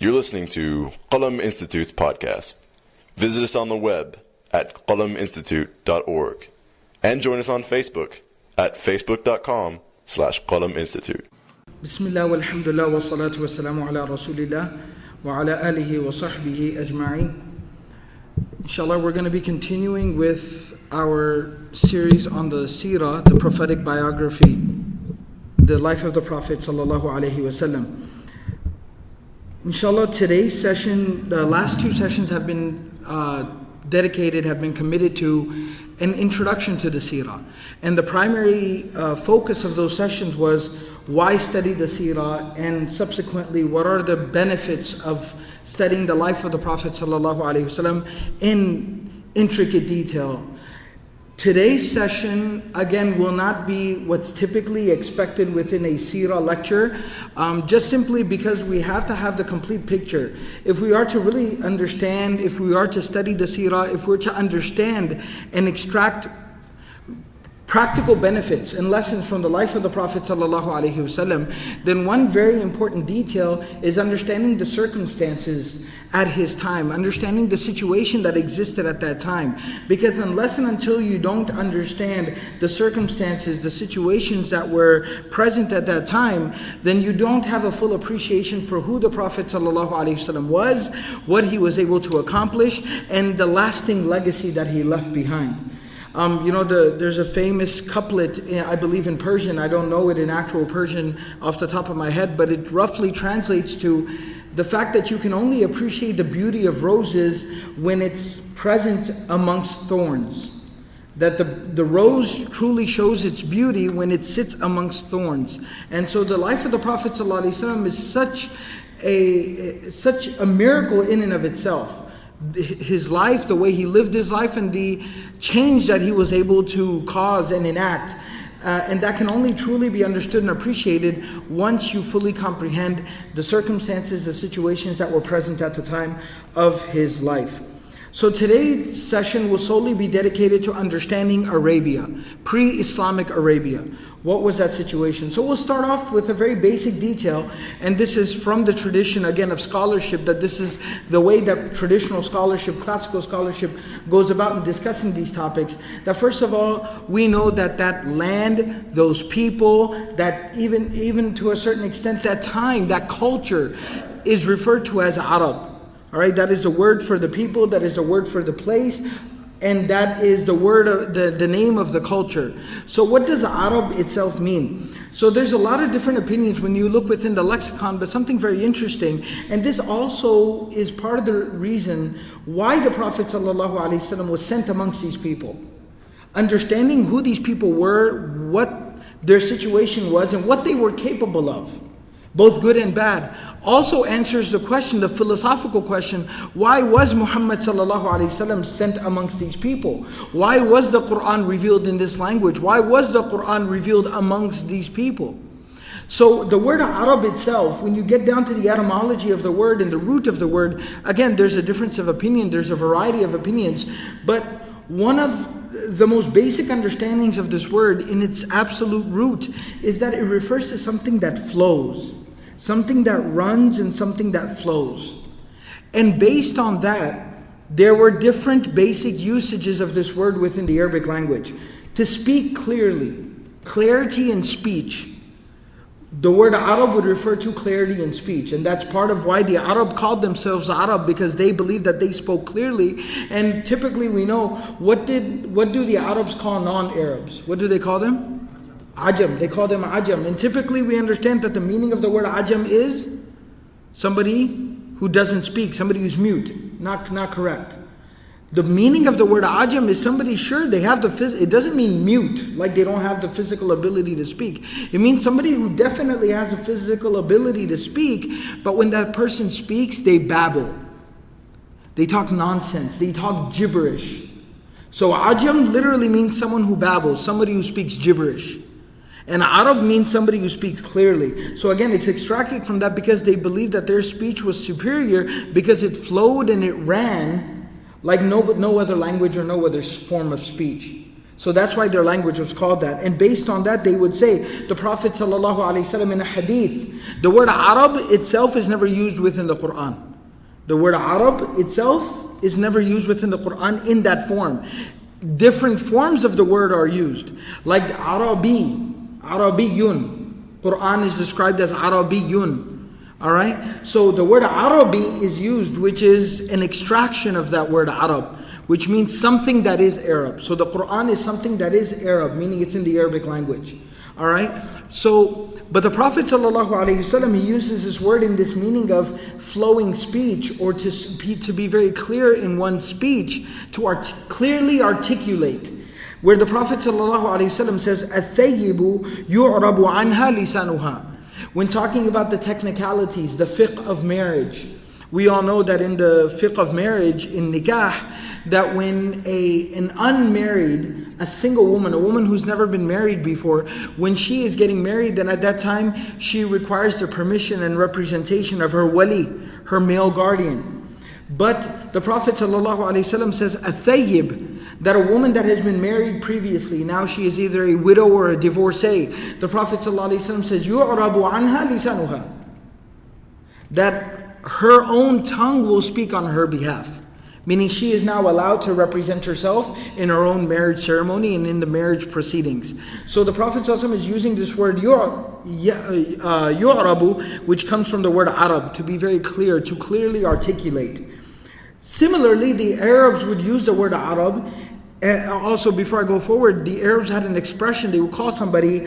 You're listening to Qalam Institute's podcast. Visit us on the web at qalaminstitute.org and join us on Facebook at facebook.com/Qalam Institute. Bismillah walhamdulillah wa salatu wa salamu ala rasulillah wa ala alihi wa sahbihi ajma'in. Inshallah, we're going to be continuing with our series on the Seerah, the prophetic biography, the life of the Prophet sallallahu alaihi wasallam. Inshallah, today's session, the last two sessions have been committed to an introduction to the Seerah. And the primary focus of those sessions was why study the Seerah, and subsequently what are the benefits of studying the life of the Prophet ﷺ in intricate detail. Today's session, again, will not be what's typically expected within a Seerah lecture, just simply because we have to have the complete picture. If we are to really understand, if we are to study the Seerah, if we're to understand and extract practical benefits and lessons from the life of the Prophet ﷺ, then one very important detail is understanding the circumstances at his time, understanding the situation that existed at that time. Because unless and until you don't understand the circumstances, the situations that were present at that time, then you don't have a full appreciation for who the Prophet ﷺ was, what he was able to accomplish, and the lasting legacy that he left behind. There's a famous couplet, I believe in Persian, I don't know it in actual Persian off the top of my head, but it roughly translates to the fact that you can only appreciate the beauty of roses when it's present amongst thorns. That the rose truly shows its beauty when it sits amongst thorns. And so the life of the Prophet ﷺ is such a miracle in and of itself. His life, the way he lived his life, and the change that he was able to cause and enact. And that can only truly be understood and appreciated once you fully comprehend the circumstances, the situations that were present at the time of his life. So today's session will solely be dedicated to understanding Arabia, pre-Islamic Arabia. What was that situation? So we'll start off with a very basic detail, and this is from the tradition, again, of scholarship, that this is the way that traditional scholarship, classical scholarship, goes about in discussing these topics. That first of all, we know that that land, those people, that even to a certain extent, that time, that culture is referred to as Arab. All right, that is the word for the people, that is the word for the place, and that is the word of the name of the culture. So what does Arab itself mean? So there's a lot of different opinions when you look within the lexicon, but something very interesting, and this also is part of the reason why the Prophet ﷺ was sent amongst these people. Understanding who these people were, what their situation was, and what they were capable of, both good and bad, also answers the question, the philosophical question, why was Muhammad ﷺ sent amongst these people? Why was the Quran revealed in this language? Why was the Quran revealed amongst these people? So the word Arab itself, when you get down to the etymology of the word and the root of the word, again, there's a difference of opinion, there's a variety of opinions, but one of the most basic understandings of this word in its absolute root is that it refers to something that flows, something that runs and something that flows. And based on that, there were different basic usages of this word within the Arabic language. To speak clearly, clarity in speech. The word Arab would refer to clarity in speech, and that's part of why the Arab called themselves Arab, because they believed that they spoke clearly. And typically we know, what do the Arabs call non-Arabs? What do they call them? Ajam. They call them Ajam. And typically we understand that the meaning of the word Ajam is somebody who doesn't speak, somebody who's mute. Not correct. The meaning of the word Ajam is somebody, sure, they have it doesn't mean mute, like they don't have the physical ability to speak. It means somebody who definitely has a physical ability to speak, but when that person speaks, they babble. They talk nonsense. They talk gibberish. So Ajam literally means someone who babbles, somebody who speaks gibberish. And Arab means somebody who speaks clearly. So again, it's extracted from that because they believed that their speech was superior because it flowed and it ran like no other language or no other form of speech. So that's why their language was called that. And based on that, they would say, the Prophet ﷺ in a hadith, the word Arab itself is never used within the Quran. The word Arab itself is never used within the Quran in that form. Different forms of the word are used. Like Arabi, Arabiyun. Quran is described as Arabiyun. Alright? So the word Arabi is used, which is an extraction of that word Arab, which means something that is Arab. So the Quran is something that is Arab, meaning it's in the Arabic language. Alright? So, but the Prophet ﷺ, he uses this word in this meaning of flowing speech, or to be very clear in one's speech, to clearly articulate. Where the Prophet ﷺ says, الثَّيِّبُ يُعْرَبُ عَنْهَا لِسَانُهَا. When talking about the technicalities, the fiqh of marriage, we all know that in the fiqh of marriage, in nikah, that when an unmarried, a single woman, a woman who's never been married before, when she is getting married, then at that time, she requires the permission and representation of her wali, her male guardian. But the Prophet ﷺ says, a-thayyib, that a woman that has been married previously, now she is either a widow or a divorcee. The Prophet ﷺ says, يُعْرَبُ عَنْهَا لِسَانُهَا, that her own tongue will speak on her behalf. Meaning she is now allowed to represent herself in her own marriage ceremony and in the marriage proceedings. So the Prophet ﷺ is using this word yu'rabu, which comes from the word Arab, to be very clear, to clearly articulate. Similarly, the Arabs would use the word Arab. Also, before I go forward, the Arabs had an expression. They would call somebody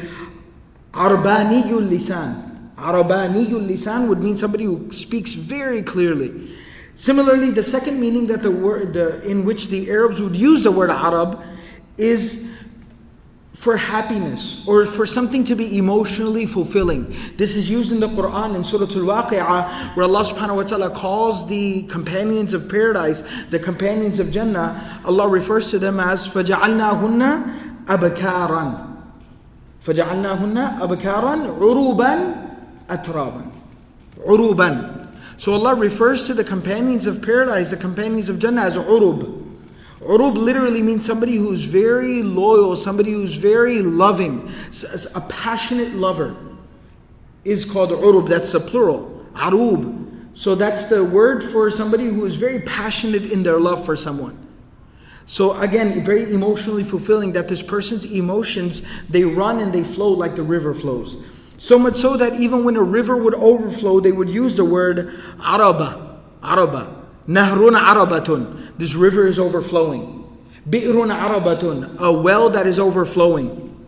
Arbaniyul Lisan. Arabaniyul Lisan would mean somebody who speaks very clearly. Similarly, the second meaning that the word in which the Arabs would use the word Arab is for happiness, or for something to be emotionally fulfilling. This is used in the Quran in Surah Al-Waqi'ah, where Allah subhanahu wa ta'ala calls the companions of paradise, the companions of Jannah, Allah refers to them as فَجَعَلْنَاهُنَّ أَبْكَارًا فَجَعَلْنَاهُنَّ أَبْكَارًا عُرُوبًا أَتْرَابًا. عُرُوبًا. So Allah refers to the companions of paradise, the companions of Jannah, as urub. Urub literally means somebody who's very loyal, somebody who's very loving, a passionate lover is called urub. That's the plural, arub. So that's the word for somebody who is very passionate in their love for someone. So again, very emotionally fulfilling, that this person's emotions, they run and they flow like the river flows. So much so that even when a river would overflow, they would use the word araba. Nahrun arabatun. This river is overflowing. Bi'run arabatun. A well that is overflowing.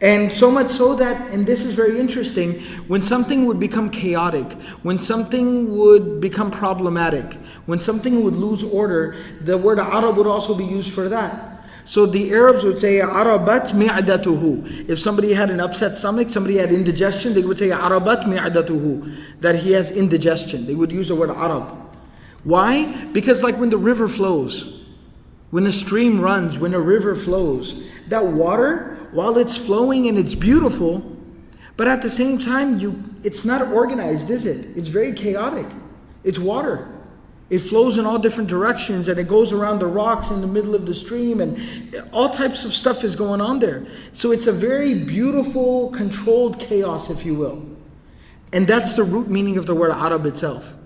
And so much so that, and this is very interesting, when something would become chaotic, when something would become problematic, when something would lose order, the word Arab would also be used for that. So the Arabs would say, Arabat mi'adatuhu. If somebody had an upset stomach, somebody had indigestion, they would say, Arabat mi'adatuhu, that he has indigestion. They would use the word Arab. Why? Because like when the river flows, when a stream runs, when a river flows, that water, while it's flowing and it's beautiful, but at the same time, it's not organized, is it? It's very chaotic. It's water. It flows in all different directions, and it goes around the rocks in the middle of the stream, and all types of stuff is going on there. So it's a very beautiful, controlled chaos, if you will. And that's the root meaning of the word Arab itself.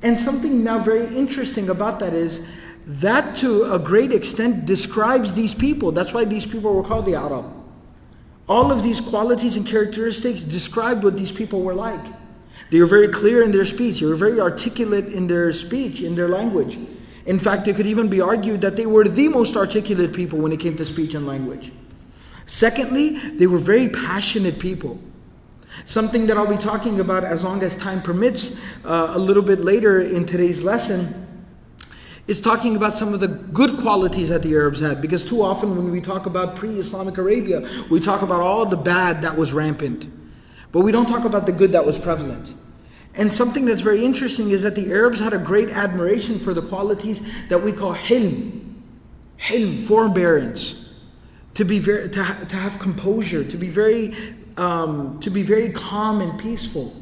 And something now very interesting about that is that to a great extent describes these people. That's why these people were called the Arab. All of these qualities and characteristics described what these people were like. They were very clear in their speech. They were very articulate in their speech, in their language. In fact, it could even be argued that they were the most articulate people when it came to speech and language. Secondly, they were very passionate people. Something that I'll be talking about as long as time permits a little bit later in today's lesson is talking about some of the good qualities that the Arabs had. Because too often when we talk about pre-Islamic Arabia, we talk about all the bad that was rampant. But we don't talk about the good that was prevalent. And something that's very interesting is that the Arabs had a great admiration for the qualities that we call hilm, forbearance, to have composure, to be very calm and peaceful,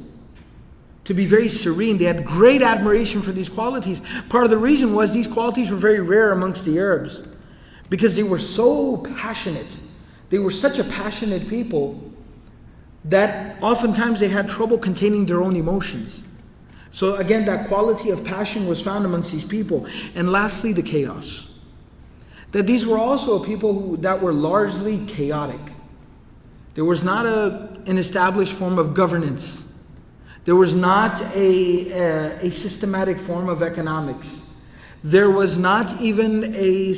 to be very serene. They had great admiration for these qualities. Part of the reason was these qualities were very rare amongst the Arabs. because they were so passionate. They were such a passionate people that oftentimes they had trouble containing their own emotions. So again, that quality of passion was found amongst these people. And lastly, the chaos. That these were also people that were largely chaotic. There was not an established form of governance. There was not a systematic form of economics. There was not even a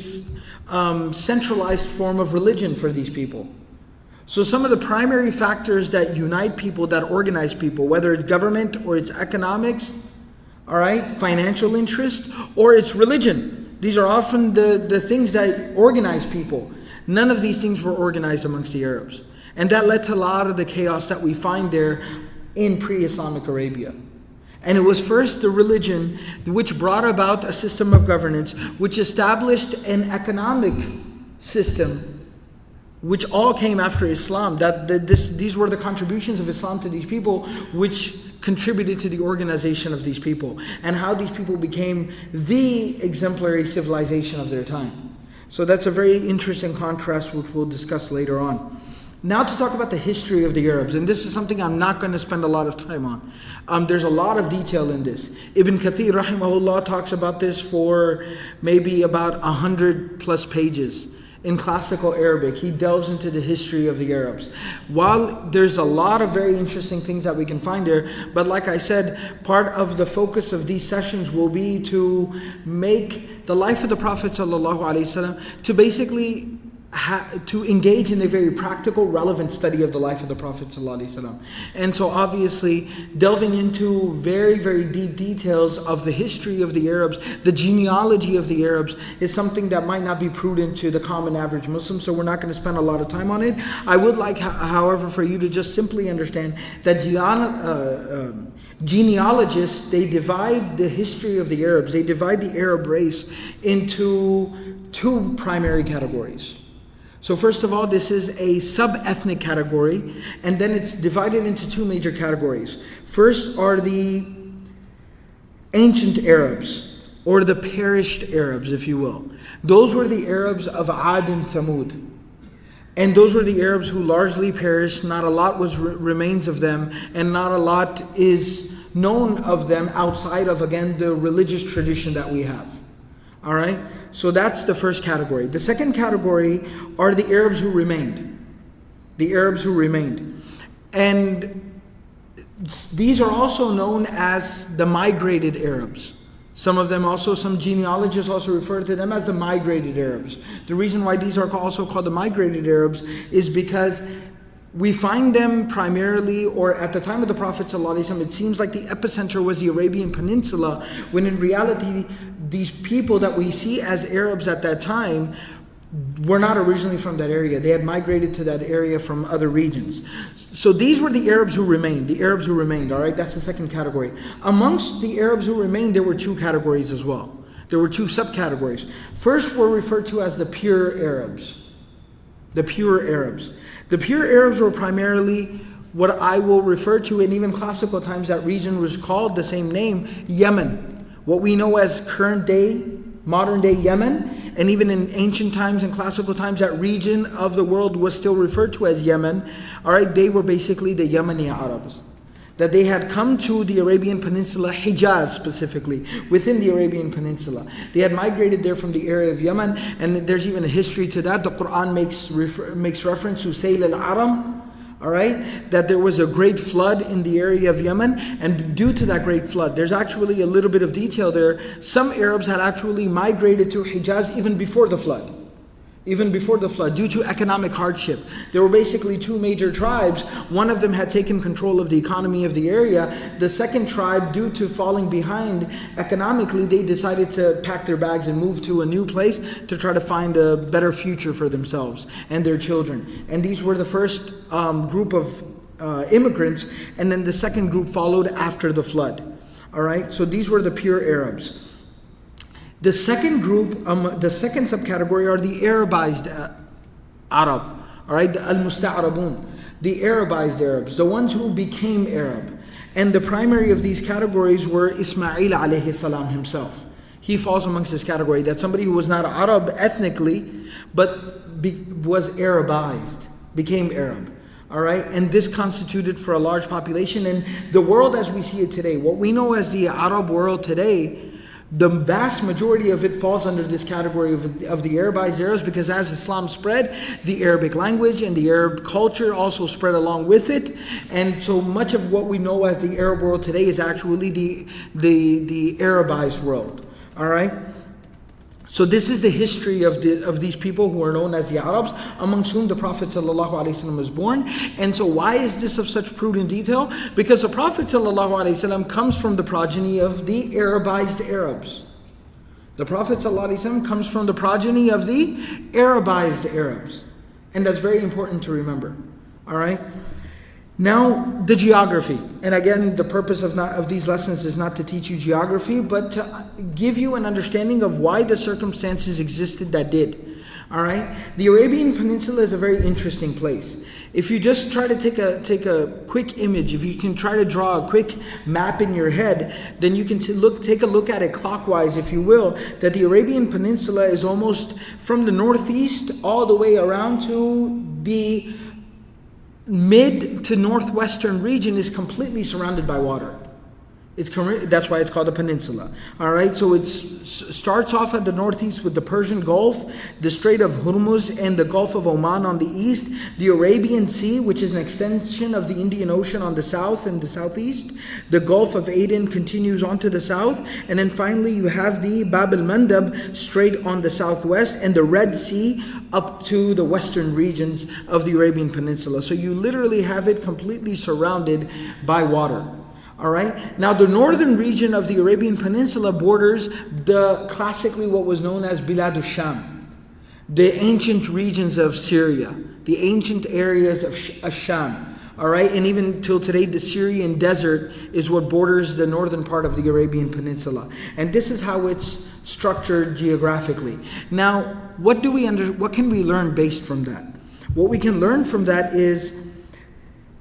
centralized form of religion for these people. So some of the primary factors that unite people, that organize people, whether it's government or it's economics, all right, financial interest, or it's religion. These are often the things that organize people. None of these things were organized amongst the Arabs. And that led to a lot of the chaos that we find there in pre-Islamic Arabia. And it was first the religion which brought about a system of governance, which established an economic system, which all came after Islam. These were the contributions of Islam to these people, which contributed to the organization of these people, and how these people became the exemplary civilization of their time. So that's a very interesting contrast, which we'll discuss later on. Now to talk about the history of the Arabs, and this is something I'm not going to spend a lot of time on. There's a lot of detail in this. Ibn Kathir rahimahullah talks about this for maybe about 100 plus pages. In classical Arabic, he delves into the history of the Arabs. While there's a lot of very interesting things that we can find there, but like I said, part of the focus of these sessions will be to make the life of the Prophet ﷺ, to basically to engage in a very practical, relevant study of the life of the Prophet ﷺ. And so obviously, delving into very, very deep details of the history of the Arabs, the genealogy of the Arabs, is something that might not be prudent to the common average Muslim, so we're not going to spend a lot of time on it. I would like, however, for you to just simply understand that genealogists, they divide the history of the Arabs, they divide the Arab race into two primary categories. So first of all, this is a sub-ethnic category, and then it's divided into two major categories. First are the ancient Arabs, or the perished Arabs, if you will. Those were the Arabs of Ad and Thamud. And those were the Arabs who largely perished. Not a lot remains of them, and not a lot is known of them outside of, again, the religious tradition that we have. All right? So that's the first category. The second category are the Arabs who remained. The Arabs who remained. And these are also known as the migrated Arabs. Some of them also, some genealogists also refer to them as the migrated Arabs. The reason why these are also called the migrated Arabs is because we find them primarily, or at the time of the Prophet ﷺ, it seems like the epicenter was the Arabian Peninsula, when in reality, these people that we see as Arabs at that time were not originally from that area. They had migrated to that area from other regions. So these were the Arabs who remained, all right? That's the second category. Amongst the Arabs who remained, there were two categories as well. There were two subcategories. First were referred to as the pure Arabs. The pure Arabs. The pure Arabs were primarily what I will refer to, in even classical times, that region was called the same name, Yemen. What we know as current day, modern day Yemen, and even in ancient times and classical times, that region of the world was still referred to as Yemen. All right, they were basically the Yemeni Arabs. That they had come to the Arabian Peninsula, Hijaz specifically, within the Arabian Peninsula. They had migrated there from the area of Yemen, and there's even a history to that. The Quran makes reference to Sayl al-Aram, all right, that there was a great flood in the area of Yemen, and due to that great flood, there's actually a little bit of detail there. Some Arabs had actually migrated to Hijaz even before the flood. Even before the flood, due to economic hardship. There were basically two major tribes. One of them had taken control of the economy of the area. The second tribe, due to falling behind economically, they decided to pack their bags and move to a new place to try to find a better future for themselves and their children. And these were the first group of immigrants, and then the second group followed after the flood. All right, so these were the pure Arabs. The second group, the second subcategory are the Arabized Arab, all right, the Al-Musta'arabun, the Arabized Arabs, the ones who became Arab. And the primary of these categories were Ismail alayhi salam himself. he falls amongst this category. That's somebody who was not Arab ethnically, but was Arabized, became Arab. All right, and this constituted for a large population. And the world as we see it today, what we know as the Arab world today, the vast majority of it falls under this category of the Arabized Arabs, because as Islam spread, the Arabic language and the Arab culture also spread along with it. And so much of what we know as the Arab world today is actually the Arabized world. All right. So this is the history of these people who are known as the Arabs, amongst whom the Prophet ﷺ was born. And so why is this of such prudent detail? Because the Prophet ﷺ comes from the progeny of the Arabized Arabs. The Prophet ﷺ comes from the progeny of the Arabized Arabs. And that's very important to remember. All right? Now, the geography. And again, the purpose of these lessons is not to teach you geography, but to give you an understanding of why the circumstances existed that did. All right? The Arabian Peninsula is a very interesting place. If you just try to take a quick image, if you can try to draw a quick map in your head, then you can take a look at it clockwise, if you will, that the Arabian Peninsula is almost from the northeast all the way around to the mid to northwestern region is completely surrounded by water. That's why it's called a peninsula. All right, so it starts off at the northeast with the Persian Gulf, the Strait of Hormuz, and the Gulf of Oman on the east, the Arabian Sea, which is an extension of the Indian Ocean on the south and the southeast, the Gulf of Aden continues on to the south, and then finally you have the Bab al-Mandab Strait on the southwest, and the Red Sea up to the western regions of the Arabian Peninsula. So you literally have it completely surrounded by water. All right. Now, the northern region of the Arabian Peninsula borders the classically what was known as Bilad al-Sham, the ancient regions of Syria, the ancient areas of Sham. All right, and even till today, the Syrian desert is what borders the northern part of the Arabian Peninsula, and this is how it's structured geographically. Now, what can we learn based from that? What we can learn from that is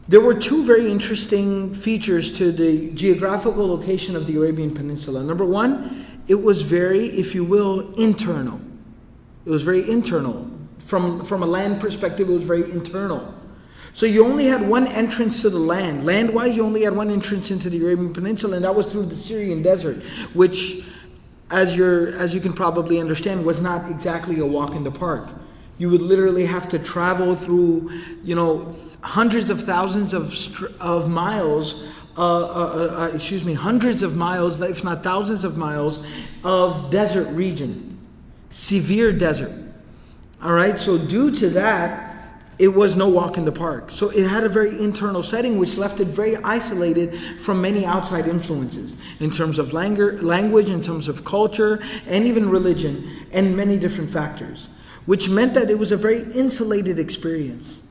there were two very interesting features to the geographical location of the Arabian Peninsula. Number one, it was very, if you will, internal. It was very internal. From a land perspective, it was very internal. So you only had one entrance to the land. Land-wise, you only had one entrance into the Arabian Peninsula, and that was through the Syrian desert, which, as you can probably understand, was not exactly a walk in the park. You would literally have to travel through, hundreds of thousands of miles, hundreds of miles, if not thousands of miles, of desert region, severe desert. All right, so due to that, it was no walk in the park. So it had a very internal setting, which left it very isolated from many outside influences in terms of language, in terms of culture, and even religion, and many different factors, which meant that it was a very insulated experience.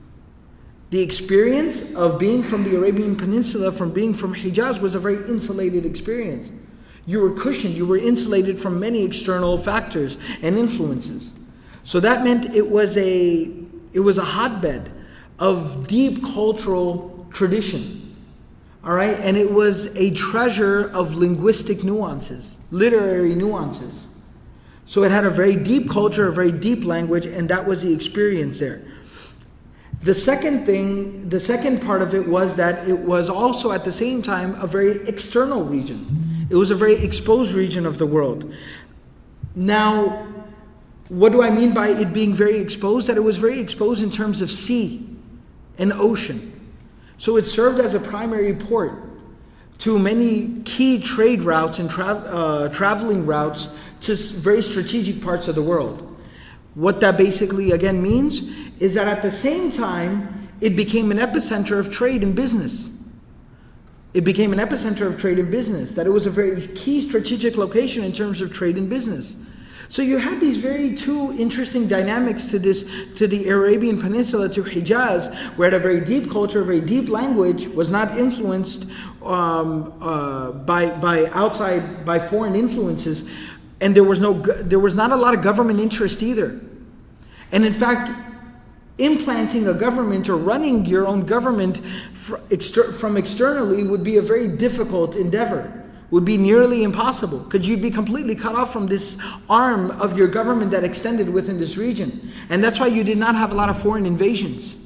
The experience of being from the Arabian Peninsula, from being from Hijaz, was a very insulated experience. You were cushioned, you were insulated from many external factors and influences. So that meant it was a hotbed of deep cultural tradition. All right, and it was a treasure of linguistic nuances, literary nuances. So it had a very deep culture, a very deep language, and that was the experience there. The second part of it was that it was also at the same time a very external region. It was a very exposed region of the world. Now, what do I mean by it being very exposed? That it was very exposed in terms of sea and ocean. So it served as a primary port to many key trade routes and traveling routes to very strategic parts of the world. What that basically again means is that at the same time, it became an epicenter of trade and business. It became an epicenter of trade and business, that it was a very key strategic location in terms of trade and business. So you had these very two interesting dynamics to the Arabian Peninsula, to Hijaz, where it had a very deep culture, a very deep language, was not influenced by foreign influences, and there was not a lot of government interest either. And in fact, implanting a government or running your own government from externally would be a very difficult endeavor. would be nearly impossible, because you'd be completely cut off from this arm of your government that extended within this region. And that's why you did not have a lot of foreign invasions.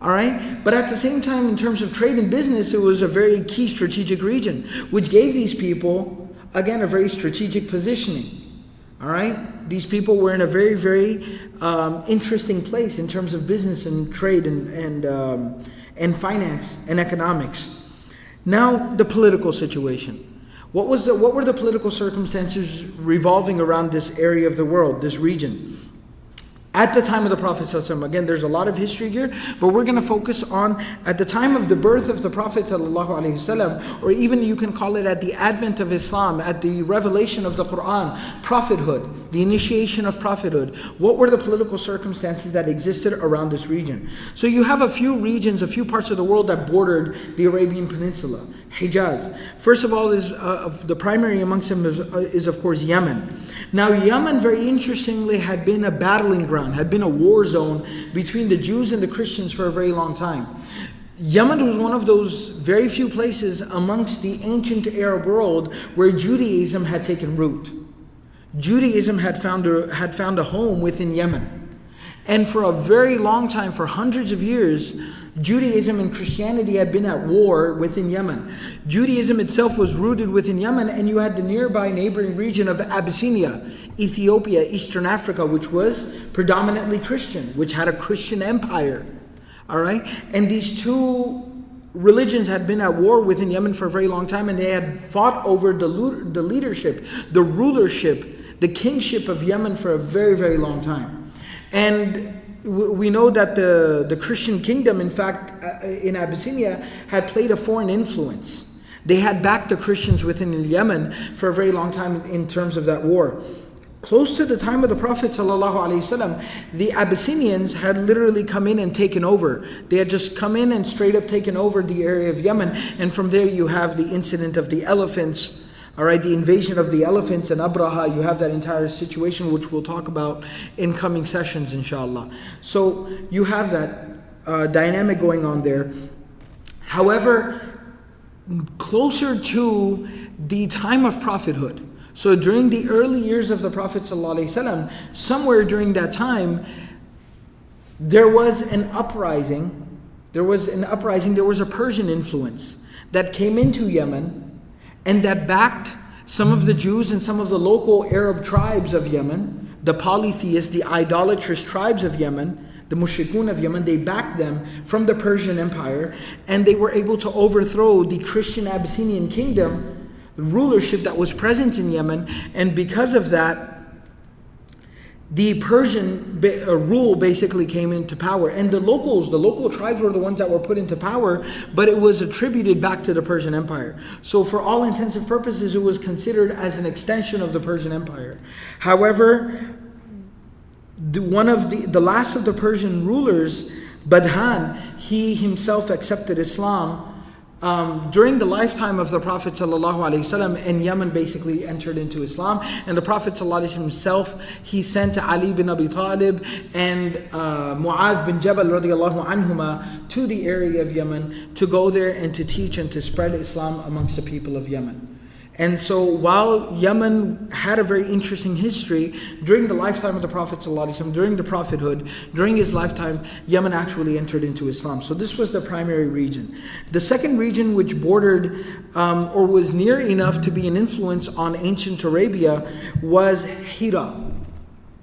All right? But at the same time, in terms of trade and business, it was a very key strategic region, which gave these people, again, a very strategic positioning. All right? These people were in a very, very interesting place in terms of business and trade and finance and economics. Now, the political situation. What were the political circumstances revolving around this area of the world, this region? At the time of the Prophet ﷺ, again, there's a lot of history here, but we're going to focus on at the time of the birth of the Prophet ﷺ, or even you can call it at the advent of Islam, at the revelation of the Quran, prophethood, the initiation of prophethood. What were the political circumstances that existed around this region? So you have a few regions, a few parts of the world that bordered the Arabian Peninsula, Hijaz. First of all, the primary amongst them is of course Yemen. Now Yemen, very interestingly, had been a battling ground, had been a war zone between the Jews and the Christians for a very long time. Yemen was one of those very few places amongst the ancient Arab world where Judaism had taken root. Judaism had found a home within Yemen. And for a very long time, for hundreds of years, Judaism and Christianity had been at war within Yemen. Judaism itself was rooted within Yemen, and you had the nearby neighboring region of Abyssinia, Ethiopia, Eastern Africa, which was predominantly Christian, which had a Christian empire. All right? And these two religions had been at war within Yemen for a very long time, and they had fought over the leadership, the rulership, the kingship of Yemen for a very, very long time. And we know that the Christian kingdom, in fact, in Abyssinia, had played a foreign influence. They had backed the Christians within Yemen for a very long time in terms of that war. Close to the time of the Prophet ﷺ, the Abyssinians had literally come in and taken over. They had just come in and straight up taken over the area of Yemen. And from there you have the incident of the elephants, all right, the invasion of the elephants and Abraha. You have that entire situation, which we'll talk about in coming sessions, inshallah. So you have that dynamic going on there. However, closer to the time of prophethood, so during the early years of the Prophet ﷺ, somewhere during that time, there was an uprising. There was a Persian influence that came into Yemen, and that backed some of the Jews and some of the local Arab tribes of Yemen, the polytheists, the idolatrous tribes of Yemen, the mushrikun of Yemen. They backed them from the Persian Empire, and they were able to overthrow the Christian Abyssinian kingdom, the rulership that was present in Yemen. And because of that, the Persian rule basically came into power. And the local tribes were the ones that were put into power, but it was attributed back to the Persian Empire. So for all intents and purposes, it was considered as an extension of the Persian Empire. However, the last of the Persian rulers, Badhan, he himself accepted Islam during the lifetime of the Prophet ﷺ, and Yemen basically entered into Islam. And the Prophet ﷺ himself, he sent Ali bin Abi Talib and Mu'adh bin Jabal radiallahu anhuma to the area of Yemen to go there and to teach and to spread Islam amongst the people of Yemen. And so while Yemen had a very interesting history, during the lifetime of the Prophet ﷺ, during the prophethood, during his lifetime, Yemen actually entered into Islam. So this was the primary region. The second region, which bordered or was near enough to be an influence on ancient Arabia, was Hira.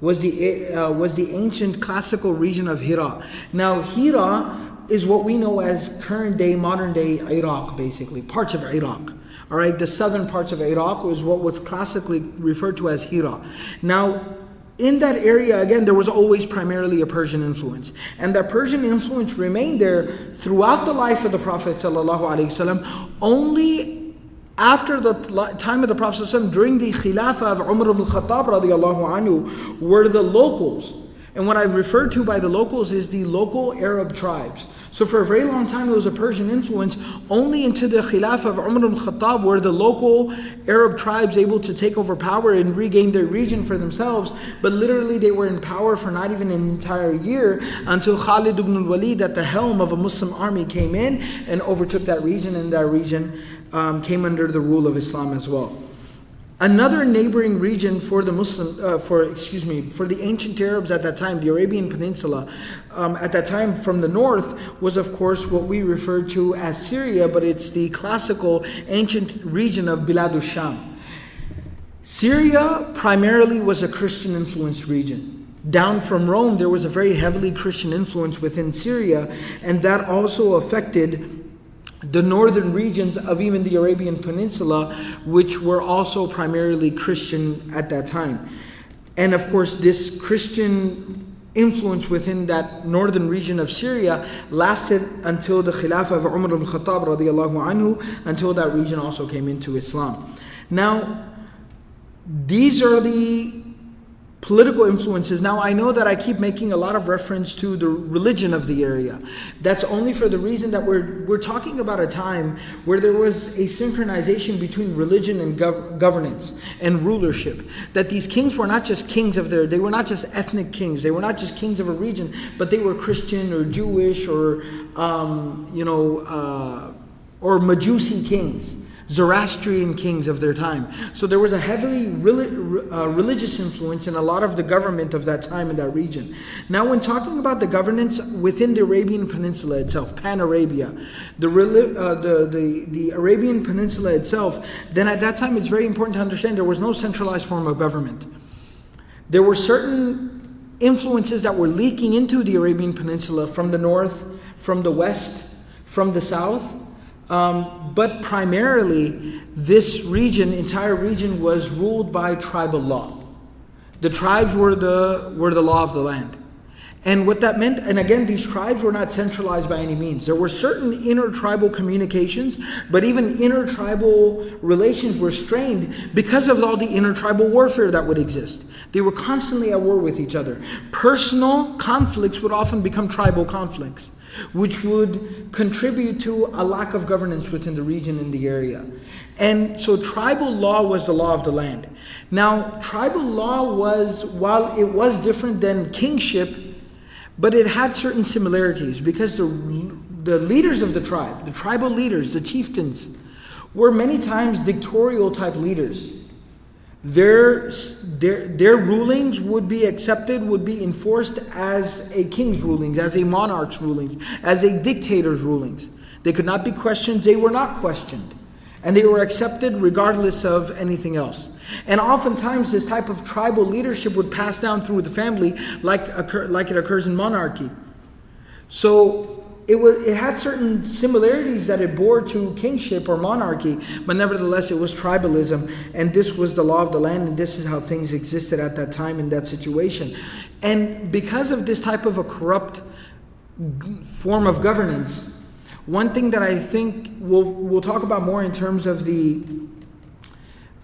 Was the ancient classical region of Hira. Now Hira is what we know as current day, modern day Iraq, basically, parts of Iraq. All right, the southern parts of Iraq was what was classically referred to as Hira. Now, in that area, again, there was always primarily a Persian influence. And that Persian influence remained there throughout the life of the Prophet ﷺ. Only after the time of the Prophet ﷺ, during the Khilafah of Umar ibn al-Khattab radiallahu anhu, were the locals. And what I refer to by the locals is the local Arab tribes. So for a very long time, it was a Persian influence. Only into the Khilafah of Umar ibn al-Khattab were the local Arab tribes able to take over power and regain their region for themselves. But literally, they were in power for not even an entire year until Khalid ibn al-Walid, at the helm of a Muslim army, came in and overtook that region. And that region came under the rule of Islam as well. Another neighboring region for the for the ancient Arabs at that time, the Arabian Peninsula, at that time from the north was of course what we refer to as Syria, but it's the classical ancient region of Bilad sham. Syria primarily was a Christian influenced region. Down from Rome, there was a very heavily Christian influence within Syria, and that also affected the northern regions of even the Arabian Peninsula, which were also primarily Christian at that time. And of course, this Christian influence within that northern region of Syria lasted until the Khilafah of Umar ibn Khattab radiallahu anhu, until that region also came into Islam. Now, these are the political influences. Now, I know that I keep making a lot of reference to the religion of the area. That's only for the reason that we're talking about a time where there was a synchronization between religion and governance and rulership. That these kings were not just kings they were not just ethnic kings, they were not just kings of a region, but they were Christian or Jewish or Majusi kings, Zoroastrian kings of their time. So there was a heavily religious influence in a lot of the government of that time in that region. Now, when talking about the governance within the Arabian Peninsula itself, Pan-Arabia, the Arabian Peninsula itself, then at that time it's very important to understand there was no centralized form of government. There were certain influences that were leaking into the Arabian Peninsula from the north, from the west, from the south. But primarily, this entire region was ruled by tribal law. The tribes were the law of the land. And what that meant, and again, these tribes were not centralized by any means. There were certain intertribal communications, but even intertribal relations were strained because of all the intertribal warfare that would exist. They were constantly at war with each other. Personal conflicts would often become tribal conflicts, which would contribute to a lack of governance within the region in the area. And so tribal law was the law of the land. Now, tribal law was, while it was different than kingship, but it had certain similarities because the leaders of the tribe, the tribal leaders, the chieftains, were many times dictatorial type leaders. Their rulings would be accepted, would be enforced as a king's rulings, as a monarch's rulings, as a dictator's rulings. They could not be questioned, they were not questioned. And they were accepted regardless of anything else. And oftentimes this type of tribal leadership would pass down through the family like it occurs in monarchy. So it had certain similarities that it bore to kingship or monarchy, but nevertheless it was tribalism, and this was the law of the land, and this is how things existed at that time in that situation. And because of this type of a corrupt form of governance, one thing that I think we'll talk about more in terms of the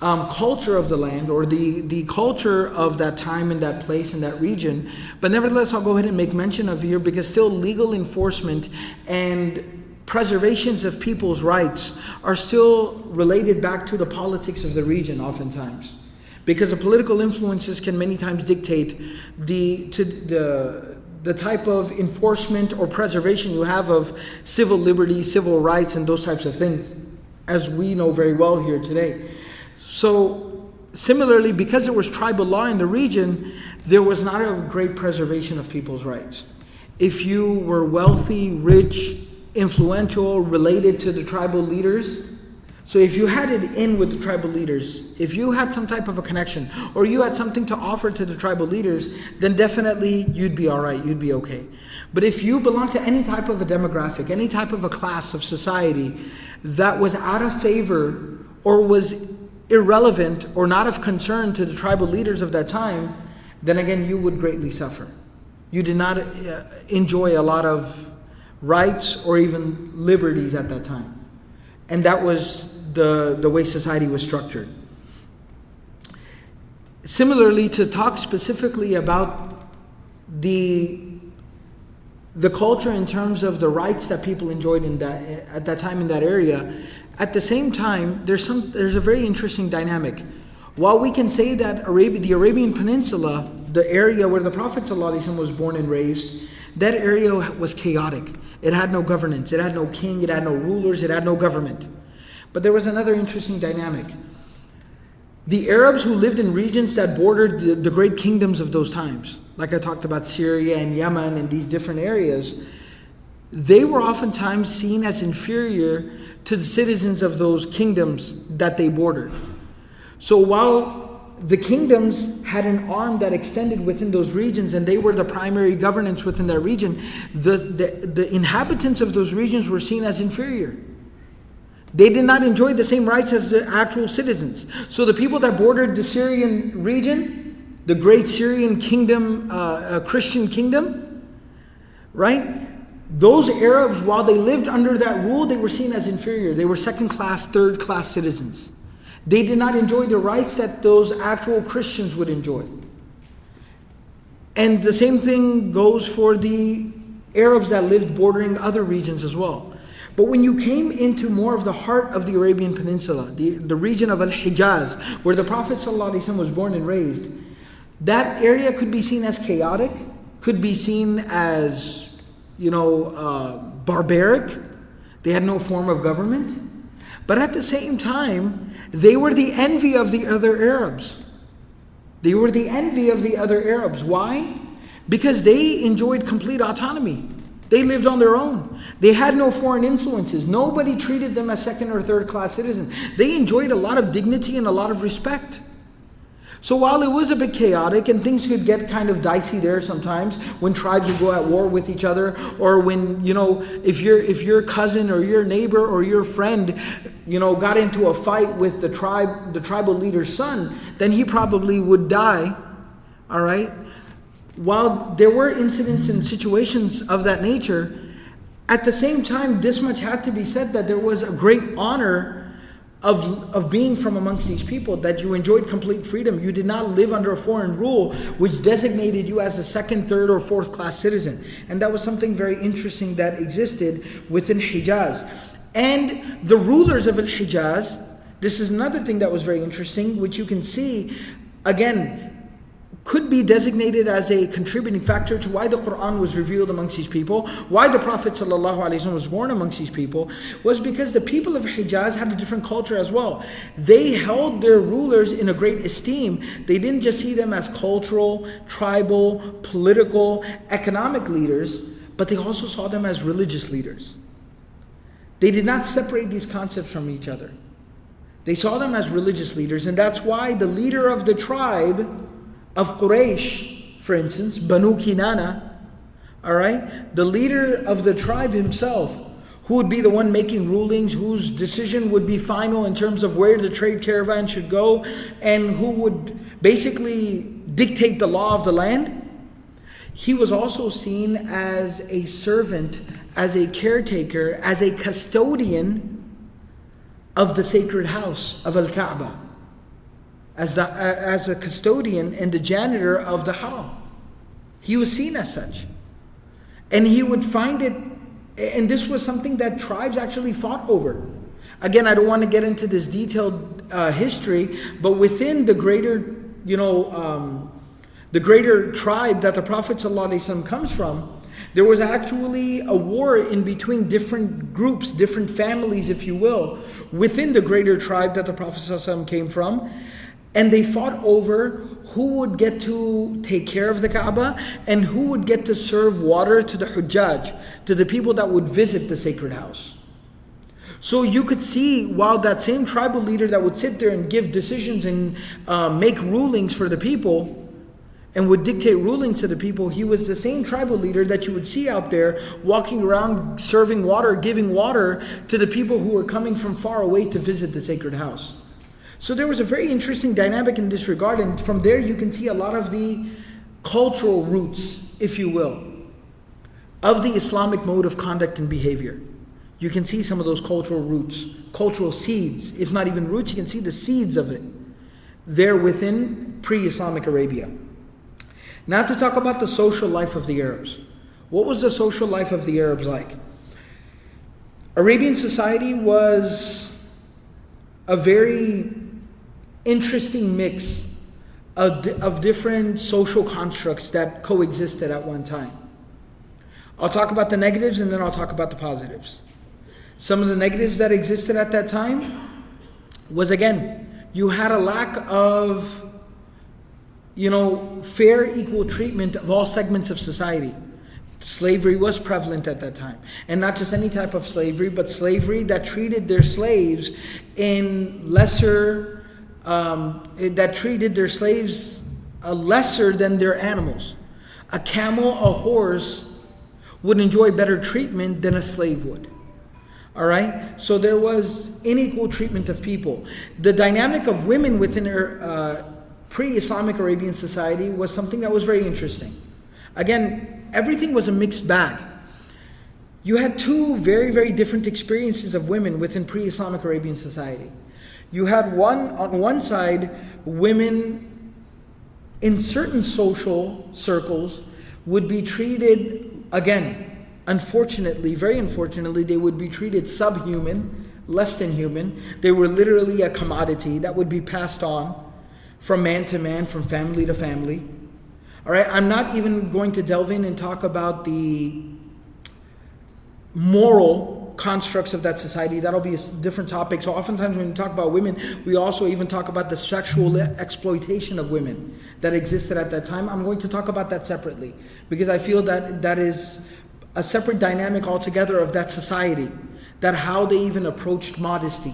culture of the land, or the culture of that time and that place and that region. But nevertheless, I'll go ahead and make mention of here, because still legal enforcement and preservations of people's rights are still related back to the politics of the region oftentimes. Because the political influences can many times dictate the type of enforcement or preservation you have of civil liberties, civil rights, and those types of things, as we know very well here today. So similarly, because there was tribal law in the region, there was not a great preservation of people's rights. If you were wealthy, rich, influential, related to the tribal leaders, so if you had it in with the tribal leaders, if you had some type of a connection, or you had something to offer to the tribal leaders, then definitely you'd be all right, you'd be okay. But if you belong to any type of a demographic, any type of a class of society that was out of favor or was irrelevant or not of concern to the tribal leaders of that time, then again you would greatly suffer. You did not enjoy a lot of rights or even liberties at that time. And that was the way society was structured. Similarly, to talk specifically about the culture in terms of the rights that people enjoyed at that time in that area, at the same time, there's a very interesting dynamic. While we can say that the Arabian Peninsula, the area where the Prophet ﷺ was born and raised, that area was chaotic. It had no governance, it had no king, it had no rulers, it had no government. But there was another interesting dynamic. The Arabs who lived in regions that bordered the great kingdoms of those times, like I talked about Syria and Yemen and these different areas, they were oftentimes seen as inferior to the citizens of those kingdoms that they bordered. So while the kingdoms had an arm that extended within those regions and they were the primary governance within that region, the inhabitants of those regions were seen as inferior. They did not enjoy the same rights as the actual citizens. So the people that bordered the Syrian region, the great Syrian kingdom, Christian kingdom, right? Those Arabs, while they lived under that rule, they were seen as inferior. They were second-class, third-class citizens. They did not enjoy the rights that those actual Christians would enjoy. And the same thing goes for the Arabs that lived bordering other regions as well. But when you came into more of the heart of the Arabian Peninsula, the region of Al-Hijaz, where the Prophet ﷺ was born and raised, that area could be seen as chaotic, could be seen as, barbaric. They had no form of government. But at the same time, they were the envy of the other Arabs. They were the envy of the other Arabs. Why? Because they enjoyed complete autonomy. They lived on their own. They had no foreign influences. Nobody treated them as second or third class citizens. They enjoyed a lot of dignity and a lot of respect. So while it was a bit chaotic and things could get kind of dicey there sometimes when tribes would go at war with each other, or when, if your cousin or your neighbor or your friend, got into a fight with the tribal leader's son, then he probably would die. All right? While there were incidents and situations of that nature, at the same time, this much had to be said, that there was a great honor of being from amongst these people, that you enjoyed complete freedom. You did not live under a foreign rule which designated you as a second, third, or fourth class citizen. And that was something very interesting that existed within Hijaz. And the rulers of Al-Hijaz, this is another thing that was very interesting, which you can see, again, could be designated as a contributing factor to why the Quran was revealed amongst these people, why the Prophet ﷺ was born amongst these people, was because the people of Hijaz had a different culture as well. They held their rulers in a great esteem. They didn't just see them as cultural, tribal, political, economic leaders, but they also saw them as religious leaders. They did not separate these concepts from each other. They saw them as religious leaders, and that's why the leader of the tribe of Quraysh, for instance, Banu Kinana, all right, the leader of the tribe himself, who would be the one making rulings, whose decision would be final in terms of where the trade caravan should go, and who would basically dictate the law of the land, he was also seen as a servant, as a caretaker, as a custodian of the sacred house of Al-Kaaba. As a custodian and the janitor of the haram. He was seen as such. And he would find it, and this was something that tribes actually fought over. Again, I don't want to get into this detailed history, but within the greater, the greater tribe that the Prophet ﷺ comes from, there was actually a war in between different groups, different families, if you will, within the greater tribe that the Prophet ﷺ came from. And they fought over who would get to take care of the Kaaba and who would get to serve water to the Hujjaj, to the people that would visit the sacred house. So you could see, while that same tribal leader that would sit there and give decisions and make rulings for the people and would dictate rulings to the people, he was the same tribal leader that you would see out there walking around serving water, giving water to the people who were coming from far away to visit the sacred house. So there was a very interesting dynamic in this regard, and from there you can see a lot of the cultural roots, if you will, of the Islamic mode of conduct and behavior. You can see some of those cultural roots, cultural seeds, if not even roots, you can see the seeds of it there within pre-Islamic Arabia. Now to talk about the social life of the Arabs. What was the social life of the Arabs like? Arabian society was a very interesting mix of different social constructs that coexisted at one time. I'll talk about the negatives and then I'll talk about the positives. Some of the negatives that existed at that time was, again, you had a lack of, fair, equal treatment of all segments of society. Slavery was prevalent at that time. And not just any type of slavery, but slavery that treated their slaves lesser than their animals. A camel, a horse would enjoy better treatment than a slave would. All right? So there was unequal treatment of people. The dynamic of women within pre-Islamic Arabian society was something that was very interesting. Again, everything was a mixed bag. You had two very, very different experiences of women within pre-Islamic Arabian society. You had on one side, women in certain social circles would be treated, again, unfortunately, very unfortunately, they would be treated subhuman, less than human. They were literally a commodity that would be passed on from man to man, from family to family. All right, I'm not even going to delve in and talk about the moral constructs of that society. That'll be a different topic. So oftentimes when we talk about women, we also even talk about the sexual exploitation of women that existed at that time. I'm going to talk about that separately because I feel that that is a separate dynamic altogether of that society, that how they even approached modesty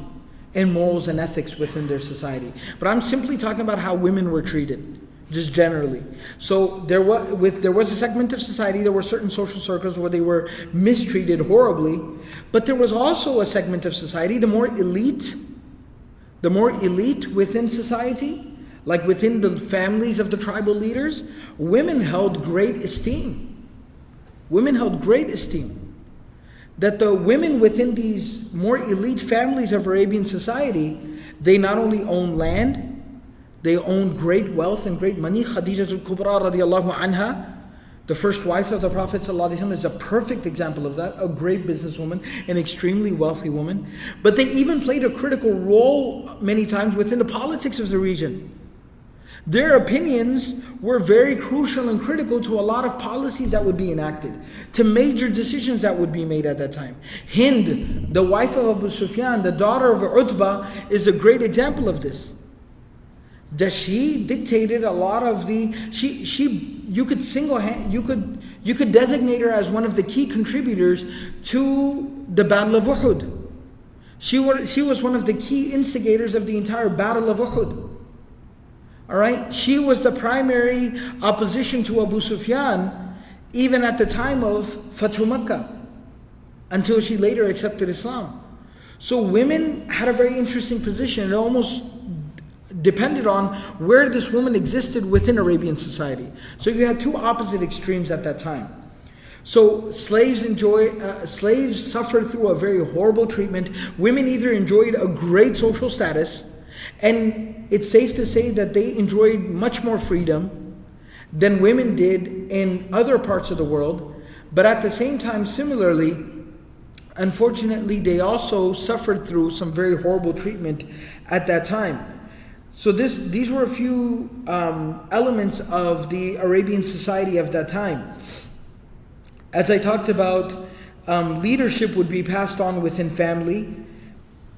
and morals and ethics within their society. But I'm simply talking about how women were treated, just generally. So there was a segment of society, there were certain social circles where they were mistreated horribly, but there was also a segment of society, the more elite within society, like within the families of the tribal leaders, women held great esteem. Women held great esteem. That the women within these more elite families of Arabian society, they not only owned land, they owned great wealth and great money. Khadija al-Kubra radiallahu anha, the first wife of the Prophet ﷺ, is a perfect example of that, a great businesswoman, an extremely wealthy woman. But they even played a critical role many times within the politics of the region. Their opinions were very crucial and critical to a lot of policies that would be enacted, to major decisions that would be made at that time. Hind, the wife of Abu Sufyan, the daughter of Utbah, is a great example of this. That she dictated a lot of the, you could designate her as one of the key contributors to the Battle of Uhud. She was one of the key instigators of the entire Battle of Uhud. All right, she was the primary opposition to Abu Sufyan, even at the time of Fathu Makkah, until she later accepted Islam. So women had a very interesting position. It almost depended on where this woman existed within Arabian society. So you had two opposite extremes at that time. So slaves suffered through a very horrible treatment. Women either enjoyed a great social status, and it's safe to say that they enjoyed much more freedom than women did in other parts of the world. But at the same time, similarly, unfortunately, they also suffered through some very horrible treatment at that time. So these were a few elements of the Arabian society of that time. As I talked about, leadership would be passed on within family,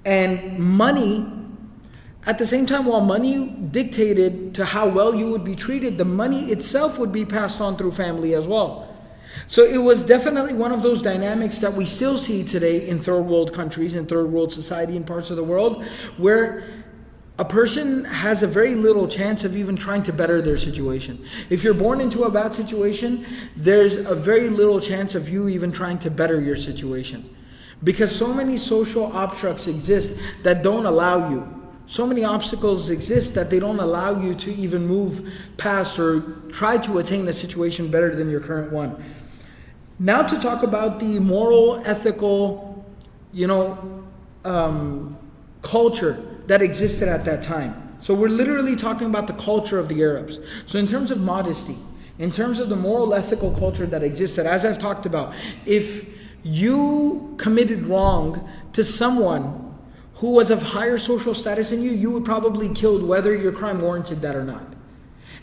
and money. At the same time, while money dictated to how well you would be treated, the money itself would be passed on through family as well. So it was definitely one of those dynamics that we still see today in third world countries, in third world society, in parts of the world, where a person has a very little chance of even trying to better their situation. If you're born into a bad situation, there's a very little chance of you even trying to better your situation. Because so many social obstructs exist that don't allow you. So many obstacles exist that they don't allow you to even move past or try to attain a situation better than your current one. Now to talk about the moral, ethical, culture that existed at that time. So we're literally talking about the culture of the Arabs. So in terms of modesty, in terms of the moral, ethical culture that existed, as I've talked about, if you committed wrong to someone who was of higher social status than you, you would probably be killed whether your crime warranted that or not.